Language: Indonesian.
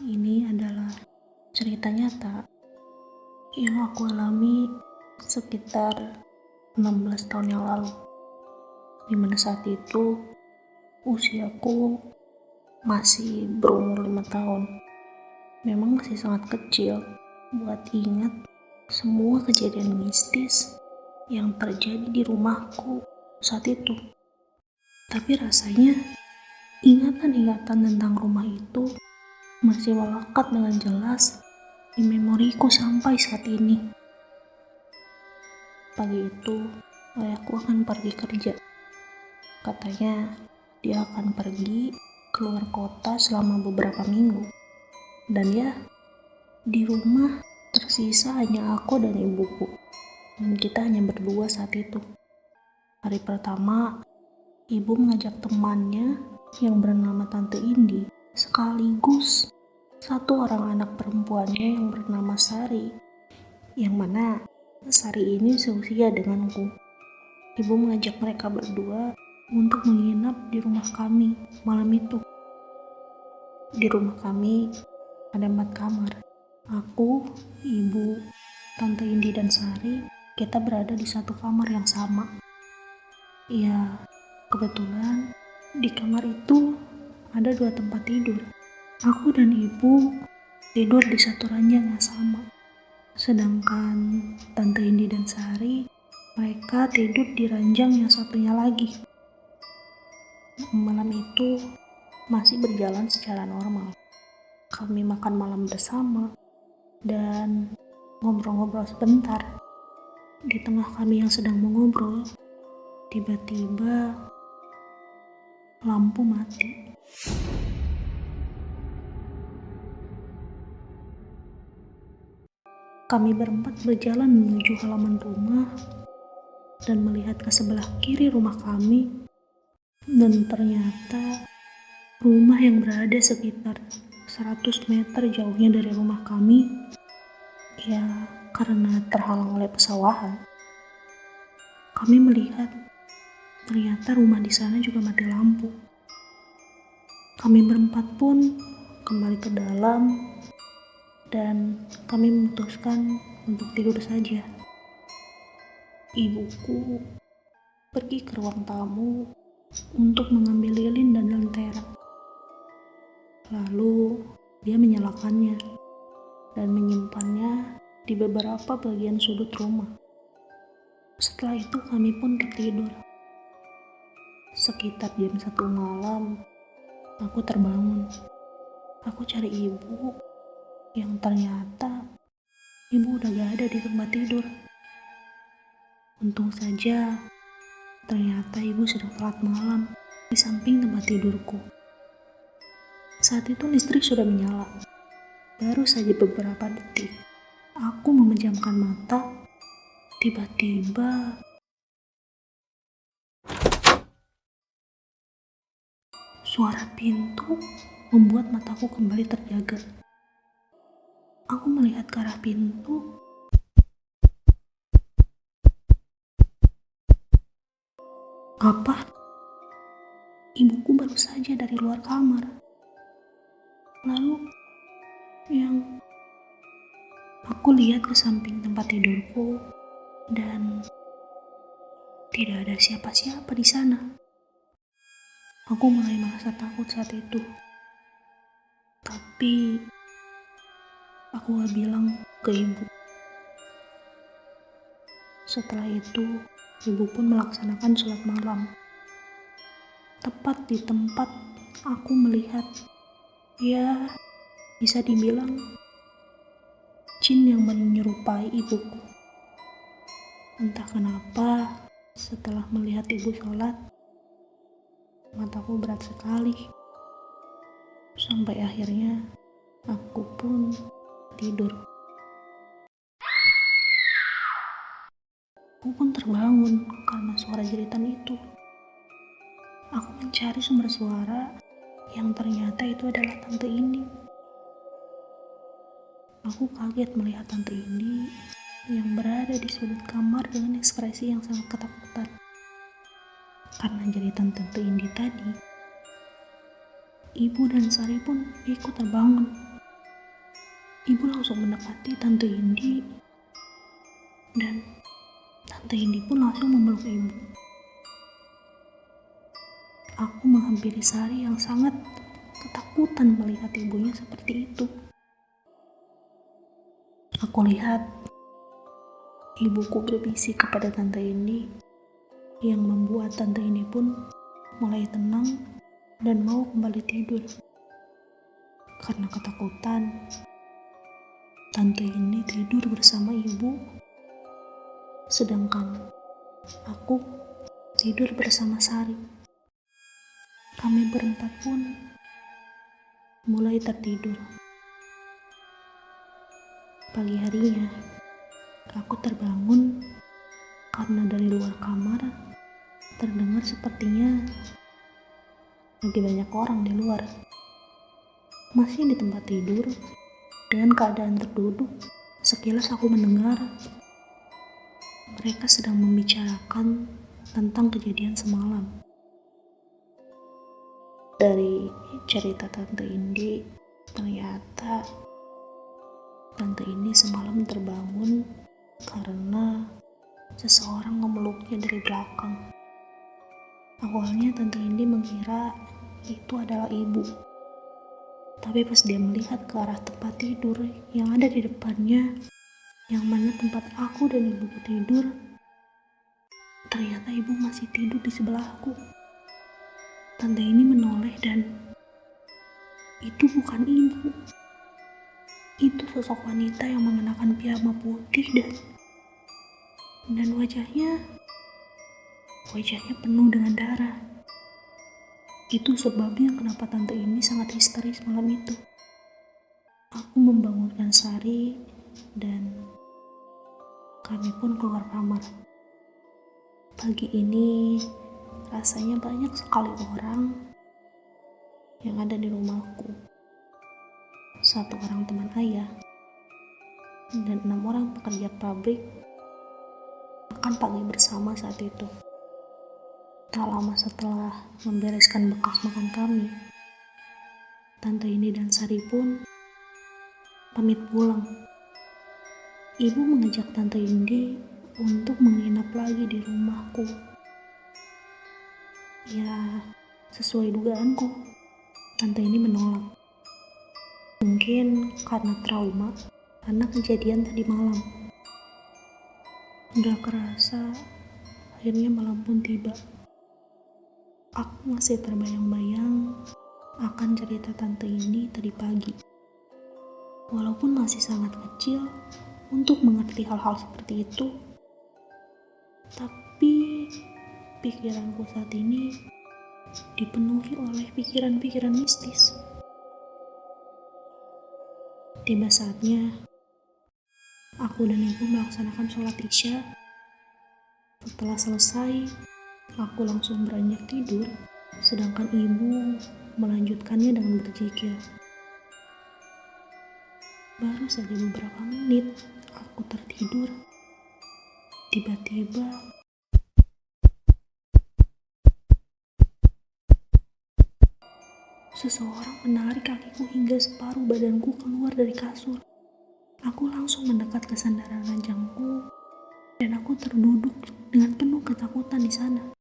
Ini adalah cerita nyata yang aku alami sekitar 16 tahun yang lalu, di mana saat itu usiaku masih berumur 5 tahun. Memang masih sangat kecil buat ingat semua kejadian mistis yang terjadi di rumahku saat itu. Tapi rasanya ingatan-ingatan tentang rumah itu masih melekat dengan jelas di memoriku sampai saat ini. Pagi itu, ayahku akan pergi kerja. Katanya, dia akan pergi keluar kota selama beberapa minggu. Dan ya, di rumah tersisa hanya aku dan ibuku. Dan kita hanya berdua saat itu. Hari pertama, ibu mengajak temannya yang bernama Tante Indi, sekaligus satu orang anak perempuannya yang bernama Sari, yang mana Sari ini seusia denganku. Ibu mengajak mereka berdua untuk menginap di rumah kami malam itu. Di rumah kami ada 4 kamar. Aku, ibu, Tante Indi dan Sari, kita berada di satu kamar yang sama. Ya, kebetulan di kamar itu ada 2 tempat tidur. Aku dan ibu tidur di satu ranjang yang sama. Sedangkan Tante Indi dan Sari, mereka tidur di ranjang yang satunya lagi. Malam itu masih berjalan secara normal. Kami makan malam bersama dan ngobrol-ngobrol sebentar. Di tengah kami yang sedang mengobrol, tiba-tiba lampu mati. Kami berempat berjalan menuju halaman rumah dan melihat ke sebelah kiri rumah kami, dan ternyata rumah yang berada sekitar 100 meter jauhnya dari rumah kami, ya karena terhalang oleh pesawahan, kami melihat ternyata rumah di sana juga mati lampu. Kami berempat pun kembali ke dalam dan kami memutuskan untuk tidur saja. Ibuku pergi ke ruang tamu untuk mengambil lilin dan lentera. Lalu dia menyalakannya dan menyimpannya di beberapa bagian sudut rumah. Setelah itu kami pun tertidur. Sekitar jam 1 malam, aku terbangun. Aku cari ibu, yang ternyata ibu udah gak ada di tempat tidur. Untung saja, ternyata ibu sedang telat malam di samping tempat tidurku. Saat itu listrik sudah menyala. Baru saja beberapa detik, aku memejamkan mata. Tiba-tiba suara pintu membuat mataku kembali terjaga. Aku melihat ke arah pintu. Apa? Ibuku baru saja dari luar kamar. Lalu yang aku lihat ke samping tempat tidurku dan tidak ada siapa-siapa di sana. Aku mulai merasa takut saat itu. Tapi aku gak bilang ke ibu. Setelah itu, ibu pun melaksanakan sholat malam. Tepat di tempat aku melihat, ya bisa dibilang jin yang menyerupai ibuku. Entah kenapa, setelah melihat ibu sholat, mataku berat sekali. Sampai akhirnya aku pun tidur. Aku pun terbangun karena suara jeritan itu. Aku mencari sumber suara yang ternyata itu adalah Tante Indi. Aku kaget melihat Tante Indi yang berada di sudut kamar dengan ekspresi yang sangat ketakutan. Karena jeritan Tante Indi tadi, ibu dan Sari pun ikut terbangun. Ibu langsung mendekati Tante Indi dan Tante Indi pun langsung memeluk ibu. Aku menghampiri Sari yang sangat ketakutan melihat ibunya seperti itu. Aku lihat ibuku berbisik kepada Tante Indi yang membuat Tante Indi pun mulai tenang dan mau kembali tidur. Karena ketakutan, Tante Indi tidur bersama ibu, sedangkan aku tidur bersama Sari. Kami berempat pun mulai tertidur. Pagi harinya, aku terbangun karena dari luar kamar terdengar sepertinya lagi banyak orang di luar. Masih di tempat tidur, dengan keadaan terduduk, sekilas aku mendengar mereka sedang membicarakan tentang kejadian semalam. Dari cerita Tante Indi, ternyata Tante Indi semalam terbangun karena seseorang memeluknya dari belakang. Awalnya Tante Indi mengira itu adalah ibu. Tapi pas dia melihat ke arah tempat tidur yang ada di depannya, yang mana tempat aku dan ibuku tidur, ternyata ibu masih tidur di sebelahku. Tante ini menoleh dan itu bukan ibu. Itu sosok wanita yang mengenakan piyama putih dan wajahnya penuh dengan darah. Itu sebabnya kenapa Tante ini sangat histeris malam itu. Aku membangunkan Sari dan kami pun keluar kamar. Pagi ini rasanya banyak sekali orang yang ada di rumahku. 1 orang teman ayah dan 6 orang pekerja pabrik makan pagi bersama saat itu. Tak lama setelah membereskan bekas makan kami, Tante ini dan Sari pun pamit pulang. Ibu mengajak Tante Indi untuk menginap lagi di rumahku. Ya, sesuai dugaanku, Tante ini menolak. Mungkin karena trauma karena kejadian tadi malam. Gak kerasa, akhirnya malam pun tiba. Aku masih terbayang-bayang akan cerita Tante ini tadi pagi. Walaupun masih sangat kecil untuk mengerti hal-hal seperti itu, tapi pikiranku saat ini dipenuhi oleh pikiran-pikiran mistis. Tiba saatnya aku dan ibu melaksanakan sholat Isya. Setelah selesai, aku langsung beranjak tidur, sedangkan ibu melanjutkannya dengan berzikir. Baru saja beberapa menit aku tertidur, tiba-tiba seseorang menarik kakiku hingga separuh badanku keluar dari kasur. Aku langsung mendekat ke sandaran ranjangku dan aku terduduk dengan penuh ketakutan di sana.